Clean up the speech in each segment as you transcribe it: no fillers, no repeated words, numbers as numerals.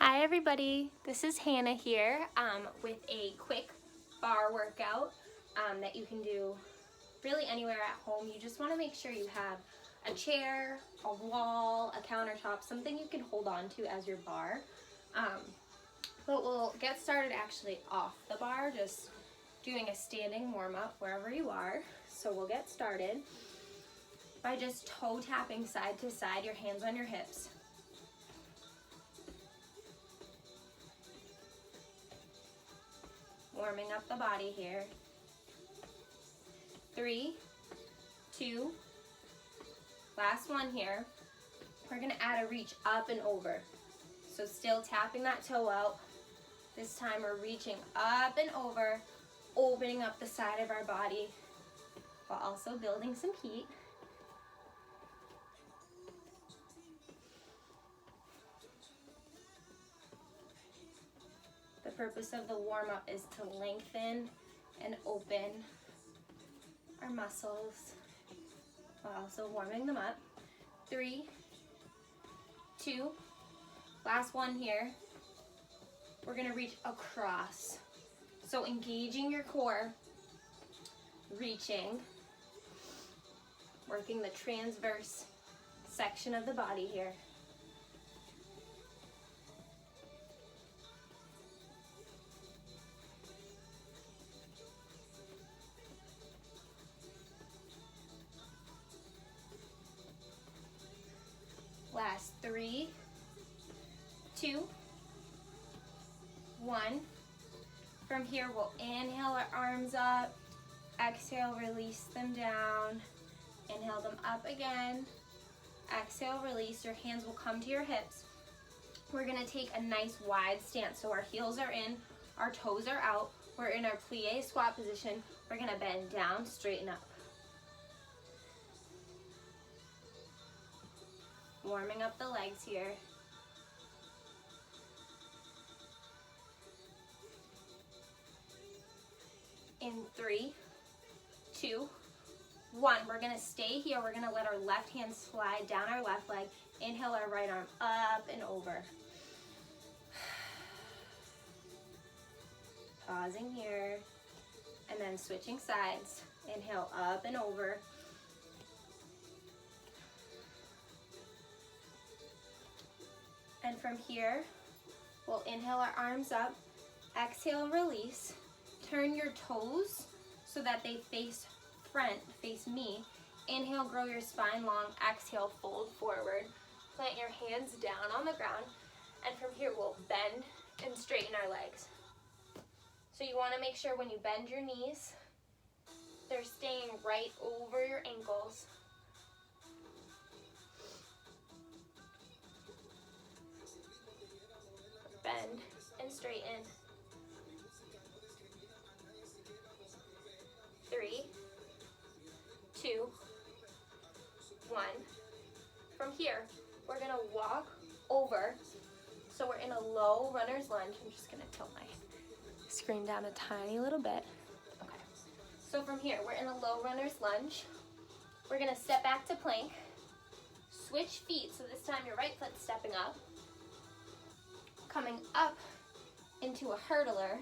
Hi everybody, this is Hannah here with a quick bar workout that you can do really anywhere at home. You just want to make sure you have a chair, a wall, a countertop, something you can hold on to as your bar. But we'll get started actually off the bar, just doing a standing warm-up wherever you are. So we'll get started by just toe tapping side to side, your hands on your hips. Warming up the body here. 3, 2, last one here. We're gonna add a reach up and over. So still tapping that toe out. This time we're reaching up and over, opening up the side of our body while also building some heat. The purpose of the warm-up is to lengthen and open our muscles while also warming them up. 3, 2, last one here. We're gonna reach across. So engaging your core, reaching, working the transverse section of the body here. Last 3, 2, 1. From here, we'll inhale our arms up, exhale, release them down, inhale them up again, exhale, release, your hands will come to your hips. We're gonna take a nice wide stance, so our heels are in, our toes are out, we're in our plie squat position, we're gonna bend down, straighten up. Warming up the legs here. In 3, 2, 1. We're gonna stay here. We're gonna let our left hand slide down our left leg. Inhale our right arm up and over. Pausing here. And then switching sides. Inhale up and over. And from here, we'll inhale our arms up, exhale, release. Turn your toes so that they face front, face me. Inhale, grow your spine long. Exhale, fold forward. Plant your hands down on the ground. And from here, we'll bend and straighten our legs. So you want to make sure when you bend your knees, they're staying right over your ankles. Bend and straighten. 3, 2, 1. From here, we're gonna walk over. So we're in a low runner's lunge. I'm just gonna tilt my screen down a tiny little bit. Okay. So from here, we're in a low runner's lunge. We're gonna step back to plank. Switch feet, so this time your right foot's stepping up. Coming up into a hurdler,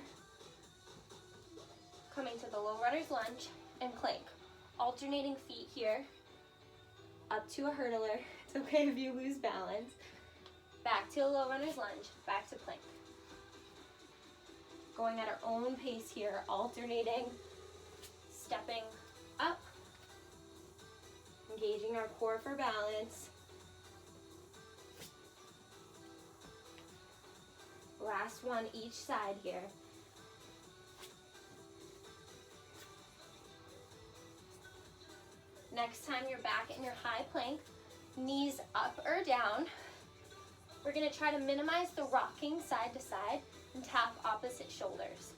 coming to the low runner's lunge and plank. Alternating feet here, up to a hurdler. It's okay if you lose balance. Back to a low runner's lunge, back to plank. Going at our own pace here, alternating, stepping up, engaging our core for balance. Last one each side here. Next time you're back in your high plank, knees up or down. We're gonna try to minimize the rocking side to side and tap opposite shoulders.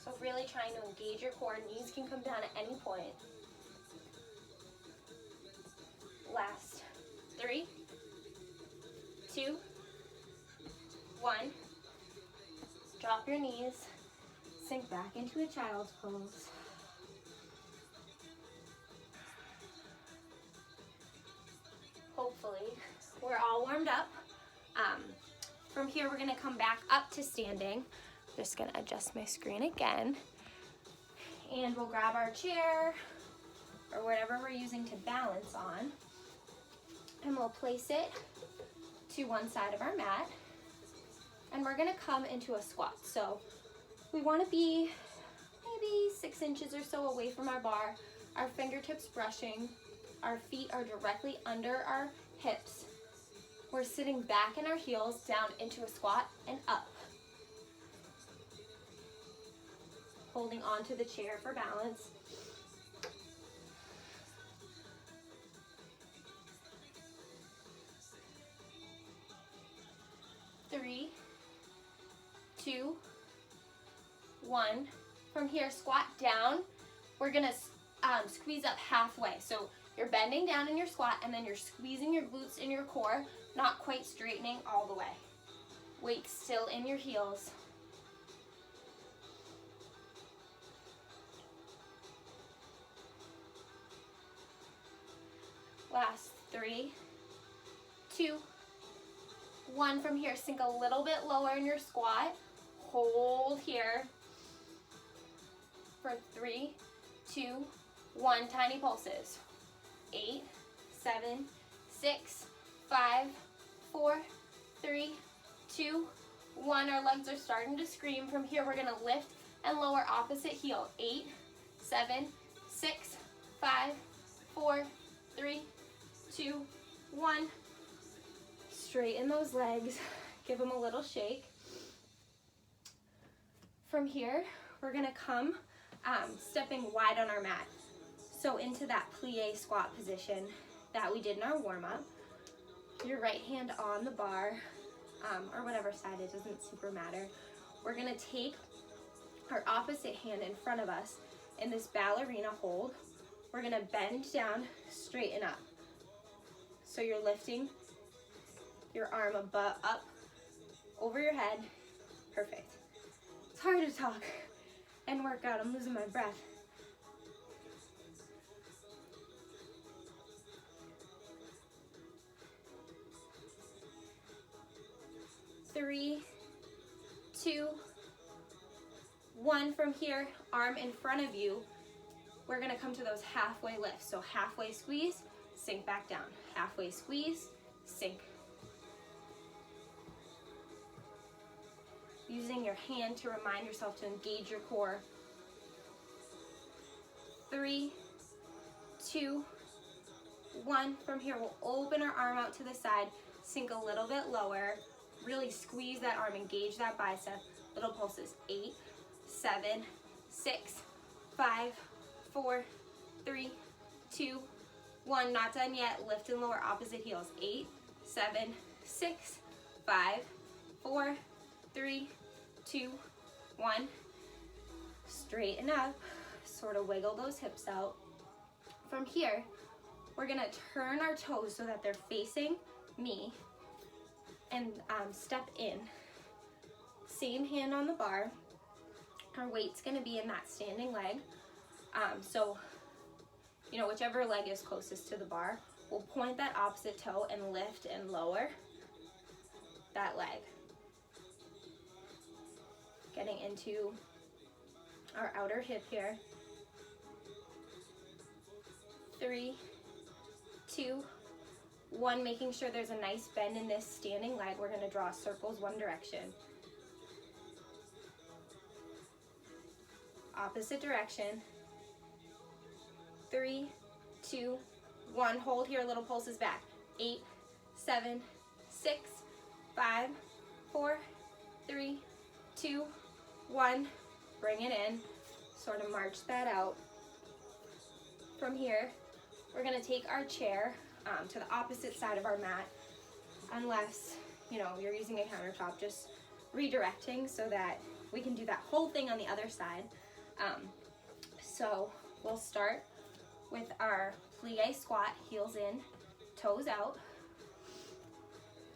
So really trying to engage your core. Knees can come down at any point. Last 3, 2, 1. Drop your knees, sink back into a child's pose. we're all warmed up. From here, we're gonna come back up to standing. Just gonna adjust my screen again. And we'll grab our chair or whatever we're using to balance on, and we'll place it to one side of our mat. And we're gonna come into a squat. So we wanna be maybe 6 inches or so away from our bar, our fingertips brushing, our feet are directly under our hips. We're sitting back in our heels, down into a squat and up. Holding onto the chair for balance. Three, 2, 1. From here, squat down. We're gonna squeeze up halfway. So you're bending down in your squat and then you're squeezing your glutes in your core, not quite straightening all the way. Weight still in your heels. Last 3, 2, 1. From here, sink a little bit lower in your squat. Hold here for 3, 2, 1. Tiny pulses. 8, 7, 6, 5, 4, 3, 2, 1. Our legs are starting to scream. From here, we're gonna lift and lower opposite heel. 8, 7, 6, 5, 4, 3, 2, 1. Straighten those legs. Give them a little shake. From here, we're gonna come stepping wide on our mat. So into that plie squat position that we did in our warm-up. Your right hand on the bar, or whatever side, it doesn't super matter. We're gonna take our opposite hand in front of us in this ballerina hold. We're gonna bend down, straighten up. So you're lifting your arm up over your head. Perfect. It's hard to talk and work out. I'm losing my breath. Three, 2, 1. From here, arm in front of you. We're gonna come to those halfway lifts. So halfway squeeze, sink back down. Halfway squeeze, sink. Using your hand to remind yourself to engage your core. 3, 2, 1. From here, we'll open our arm out to the side, sink a little bit lower, really squeeze that arm, engage that bicep. Little pulses. 8, 7, 6, 5, 4, 3, 2, 1. Not done yet. Lift and lower opposite heels. 8, 7, 6, 5, 4, 3, 2, 1. Straighten up. Sort of wiggle those hips out. From here, we're gonna turn our toes so that they're facing me and step in. Same hand on the bar. Our weight's gonna be in that standing leg. So, you know, whichever leg is closest to the bar, we'll point that opposite toe and lift and lower that leg. Getting into our outer hip here. 3, 2, 1. Making sure there's a nice bend in this standing leg. We're gonna draw circles one direction. Opposite direction. 3, 2, 1. Hold here, little pulses back. 8, 7, 6, 5, 4, 3, 2, 1. Bring it in. Sort of march that out. From here, we're gonna take our chair to the opposite side of our mat, unless, you know, you're using a countertop, just redirecting so that we can do that whole thing on the other side. So we'll start with our plie squat, heels in, toes out,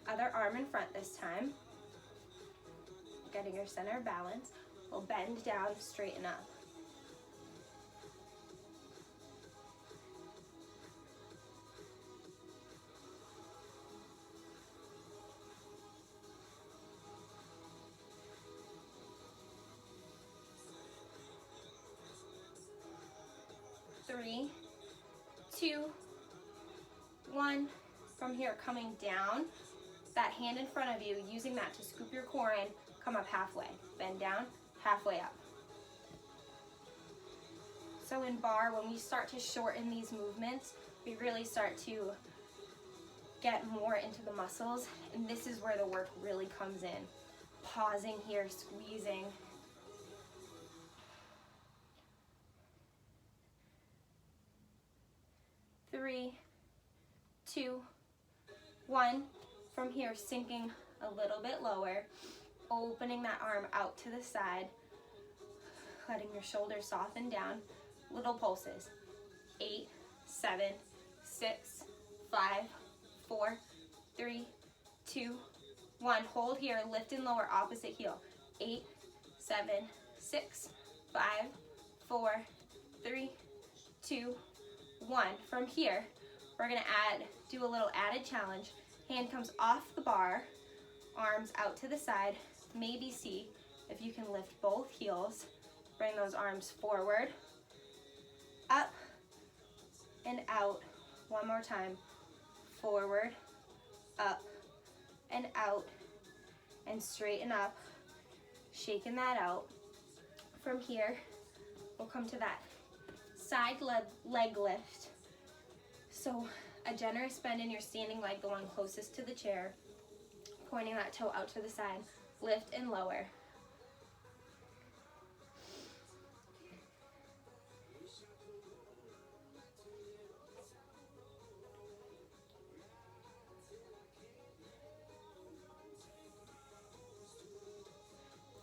other arm in front this time. Getting your center of balance. We'll bend down, straighten up. 3, 2, 1. From here, coming down, that hand in front of you, using that to scoop your core in, come up halfway. Bend down, halfway up. So in bar, when we start to shorten these movements, we really start to get more into the muscles, and this is where the work really comes in. Pausing here, squeezing. Three, 2, 1. From here, sinking a little bit lower, opening that arm out to the side, letting your shoulders soften down. Little pulses. 8, 7, 6, 5, 4, 3, 2, 1. Hold here, lift and lower, opposite heel. 8, 7, 6, 5, 4, 3, 2, 1. From here, we're gonna do a little added challenge. Hand comes off the bar, arms out to the side. Maybe see if you can lift both heels. Bring those arms forward, up, and out. One more time. Forward, up, and out, and straighten up. Shaking that out. From here, we'll come to that side leg lift. So a generous bend in your standing leg, the one closest to the chair, pointing that toe out to the side, lift and lower.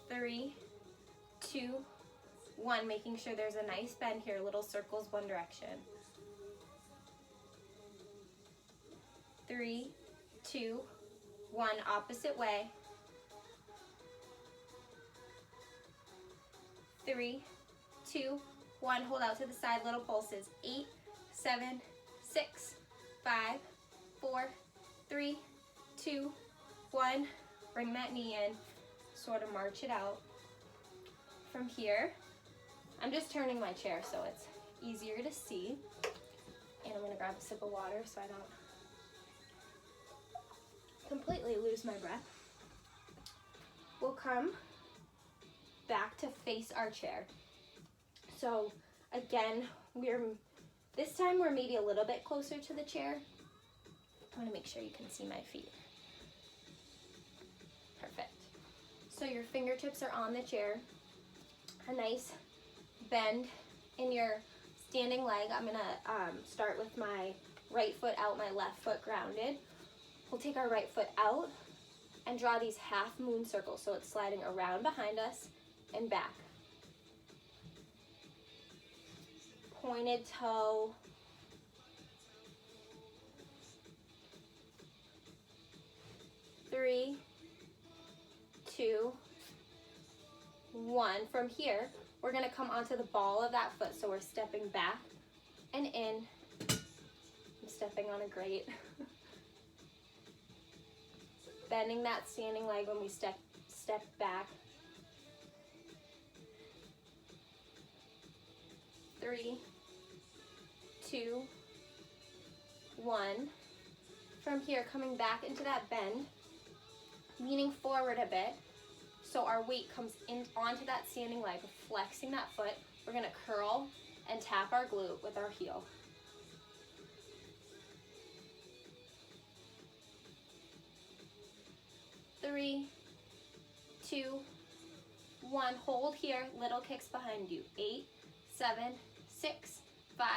Three, 2, 1, making sure there's a nice bend here, little circles one direction. 3, 2, 1, opposite way. 3, 2, 1, hold out to the side, little pulses. 8, 7, 6, 5, 4, 3, 2, 1. Bring that knee in, sort of march it out. From here, I'm just turning my chair so it's easier to see. And I'm gonna grab a sip of water so I don't completely lose my breath. We'll come back to face our chair. So again, this time we're maybe a little bit closer to the chair. I want to make sure you can see my feet. Perfect. So your fingertips are on the chair. A nice bend in your standing leg. I'm gonna start with my right foot out, my left foot grounded. We'll take our right foot out and draw these half moon circles. So it's sliding around behind us and back. Pointed toe. Three, 2, 1. From here, we're gonna come onto the ball of that foot. So we're stepping back and in. I'm stepping on a grate. Bending that standing leg when we step back. 3, 2, 1. From here, coming back into that bend, leaning forward a bit, so our weight comes in onto that standing leg, flexing that foot. We're gonna curl and tap our glute with our heel. Three, 2, 1. Hold here, little kicks behind you. 8, 7, 6, 5,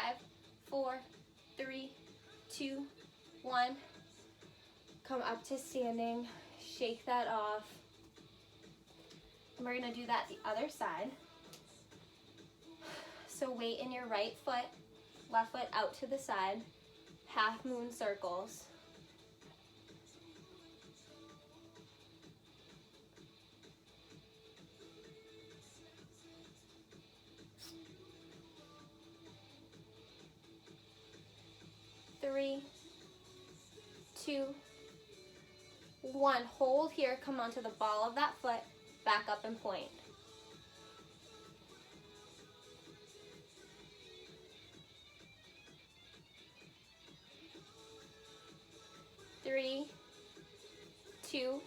4, 3, 2, 1. Come up to standing, shake that off. And we're gonna do that the other side. So weight in your right foot, left foot out to the side, half moon circles. Three, 2, 1. Hold here, come onto the ball of that foot, back up and point. 3, 2,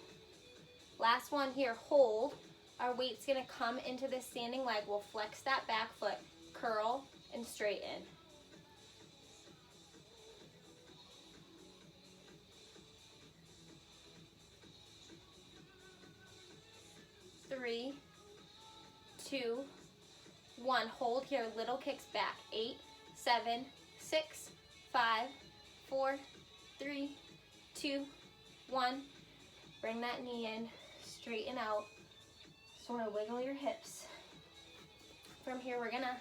last one here, hold. Our weight's gonna come into this standing leg. We'll flex that back foot, curl, and straighten. 3, 2, 1. Hold here, little kicks back. 8, 7, 6, 5, 4, 3, 2, 1. Bring that knee in, straighten out. Just want to wiggle your hips. From here, we're gonna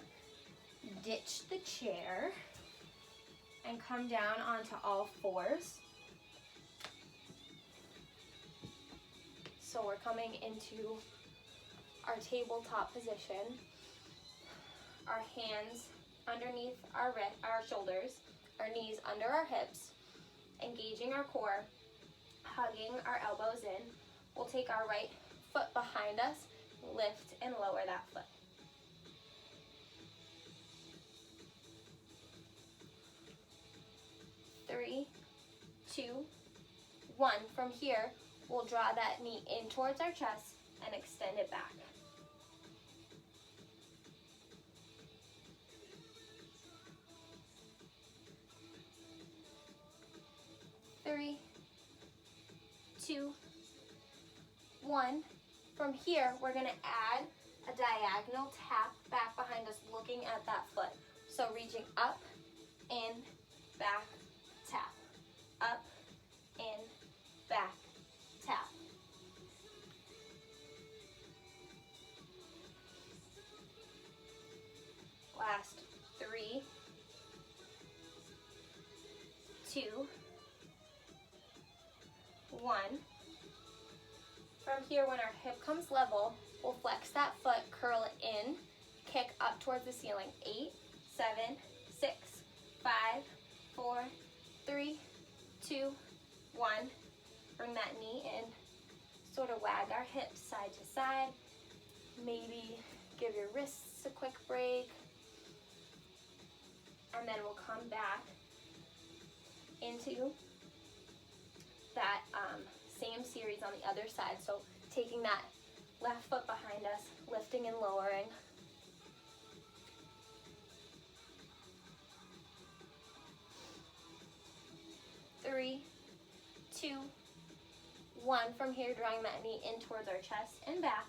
ditch the chair and come down onto all fours. So we're coming into our tabletop position. Our hands underneath our shoulders, our knees under our hips, engaging our core, hugging our elbows in. We'll take our right foot behind us, lift and lower that foot. Three, 2, 1. From here, we'll draw that knee in towards our chest and extend it back. 3, 2, 1. From here, we're gonna add a diagonal tap back behind us, looking at that foot. So reaching up, in, back, tap. Up, in, back, tap. Last 3, 2, 1. From here, when our hip comes level, we'll flex that foot, curl it in, kick up towards the ceiling. 8, 7, 6, 5, 4, 3, 2, 1. Bring that knee in, sort of wag our hips side to side. Maybe give your wrists a quick break. And then we'll come back into that same series on the other side. So taking that left foot behind us, lifting and lowering. Three, 2, 1. From here, drawing that knee in towards our chest and back.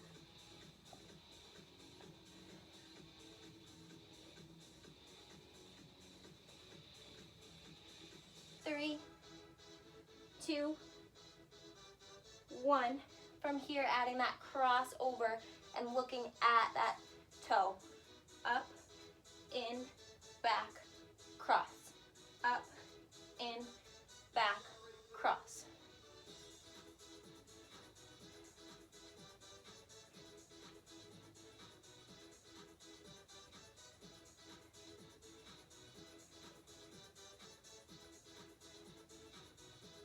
3, 2, 1. From here, adding that crossover and looking at that toe. Up, in, back, cross. Up, in, back, cross.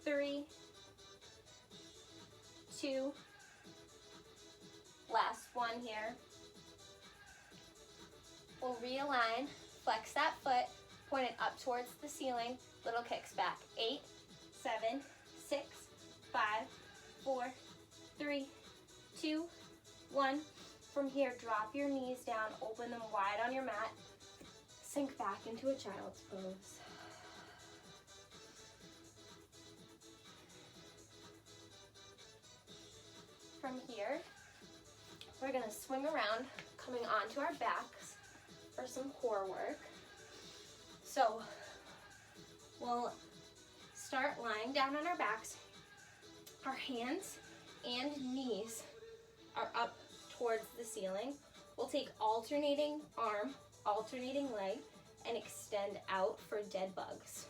Three, 2, last one here. We'll realign, flex that foot, point it up towards the ceiling, little kicks back. 8, 7, 6, 5, 4, 3, 2, 1. From here, drop your knees down, open them wide on your mat, sink back into a child's pose. From here, we're gonna swing around, coming onto our backs for some core work. So we'll start lying down on our backs. Our hands and knees are up towards the ceiling. We'll take alternating arm, alternating leg, and extend out for dead bugs.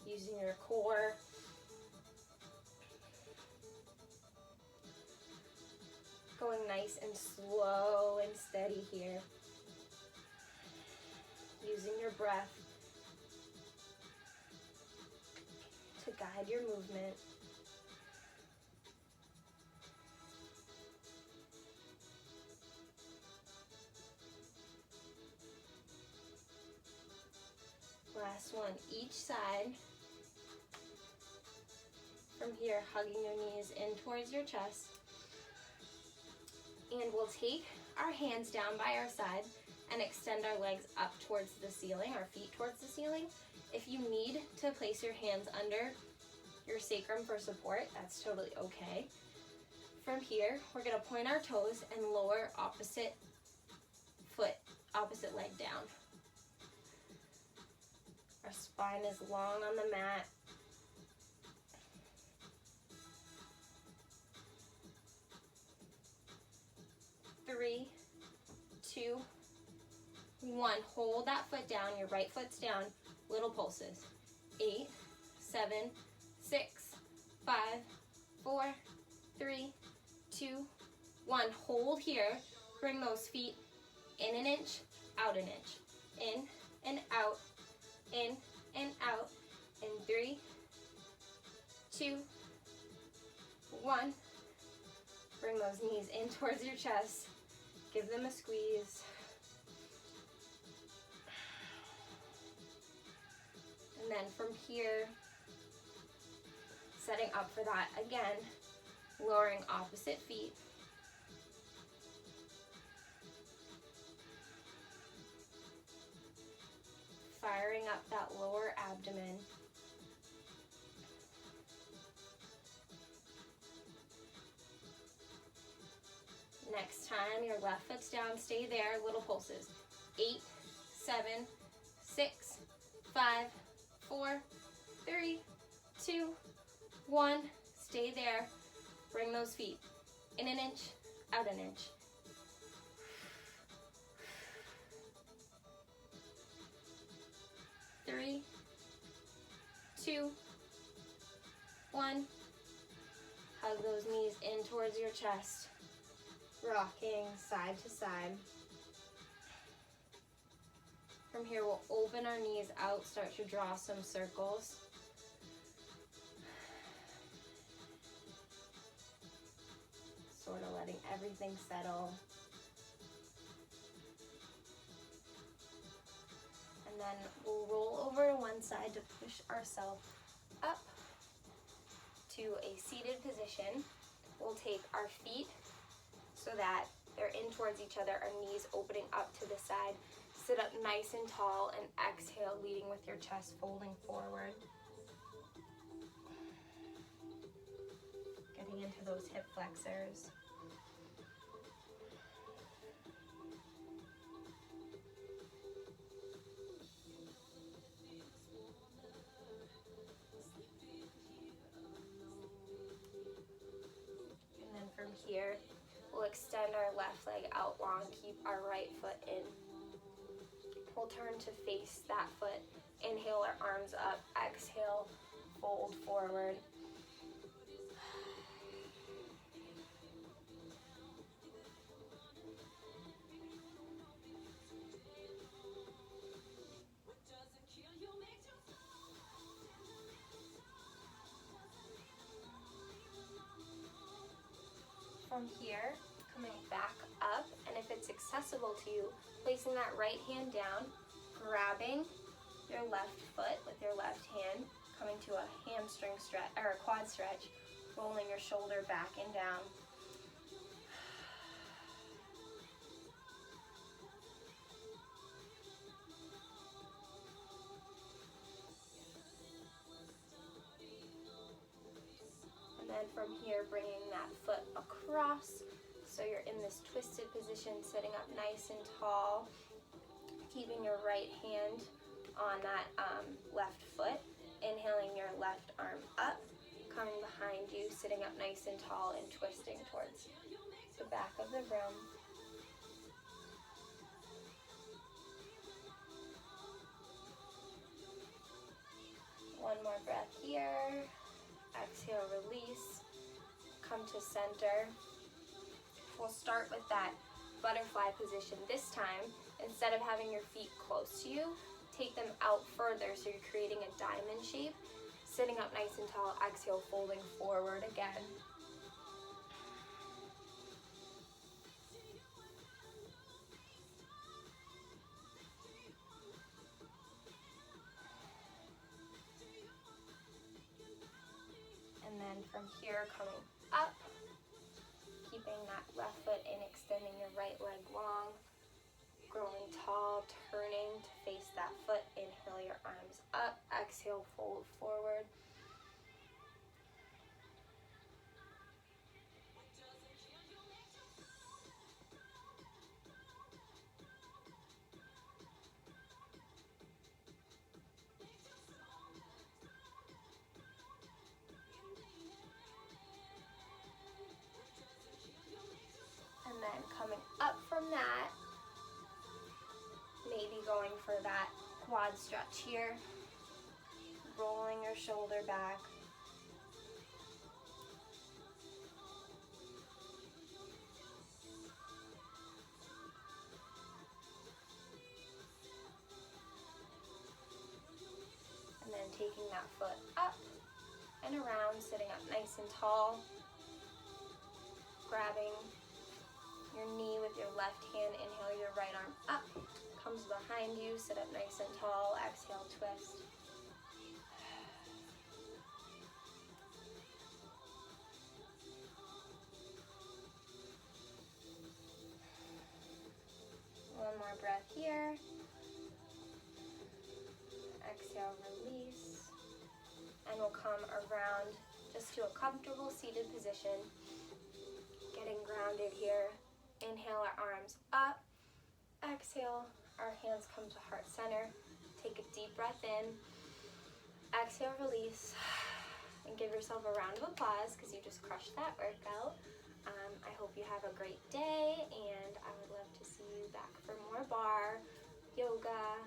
Using your core. Going nice and slow and steady here. Using your breath to guide your movement. Last Last one, each side. From here, hugging your knees in towards your chest. And we'll take our hands down by our side and extend our legs up towards the ceiling, our feet towards the ceiling. If you need to place your hands under your sacrum for support, that's totally okay. From here, we're gonna point our toes and lower opposite foot, opposite leg down. Our spine is long on the mat. Three, two, one. Hold that foot down, your right foot's down, little pulses. 8, 7, 6, 5, 4, 3, 2, 1. Hold here, bring those feet in an inch, out an inch. In and out, in and out. In 3, 2, 1. Bring those knees in towards your chest. Give them a squeeze. And then from here, setting up for that again, lowering opposite feet. Firing up that lower abdomen. Next time, your left foot's down, stay there, little pulses. 8, 7, 6, 5, 4, 3, 2, 1. Stay there. Bring those feet in an inch, out an inch. Three, 2, 1. Hug those knees in towards your chest. Rocking side to side. From here, we'll open our knees out, start to draw some circles. Sort of letting everything settle. And then we'll roll over to one side to push ourselves up to a seated position. We'll take our feet so that they're in towards each other, our knees opening up to the side. Sit up nice and tall and exhale, leading with your chest folding forward. Getting into those hip flexors. And then from here, we'll extend our left leg out long, keep our right foot in. We'll turn to face that foot. Inhale our arms up, exhale, fold forward. From here, coming back up, and if it's accessible to you, placing that right hand down, grabbing your left foot with your left hand, coming to a hamstring stretch or a quad stretch, rolling your shoulder back and down. And then from here, bringing that foot across. So you're in this twisted position, sitting up nice and tall, keeping your right hand on that left foot, inhaling your left arm up, coming behind you, sitting up nice and tall and twisting towards the back of the room. One more breath here. Exhale, release. Come to center. We'll start with that butterfly position. This time, instead of having your feet close to you, take them out further so you're creating a diamond shape. Sitting up nice and tall, exhale, folding forward again. from here, coming up, keeping that left foot in, extending your right leg long, growing tall, turning to face that foot. Inhale your arms up, exhale, fold forward. And then coming up from that, maybe going for that quad stretch here, rolling your shoulder back. And then taking that foot up and around, sitting up nice and tall, grabbing your knee with your left hand. Inhale your right arm up, comes behind you, sit up nice and tall, exhale, twist. One more breath here. Exhale, release. And we'll come around just to a comfortable seated position. Getting grounded here. Inhale our arms up. Exhale, our hands come to heart center. Take a deep breath in. Exhale, release. And give yourself a round of applause because you just crushed that workout. I hope you have a great day, and I would love to see you back for more barre, yoga,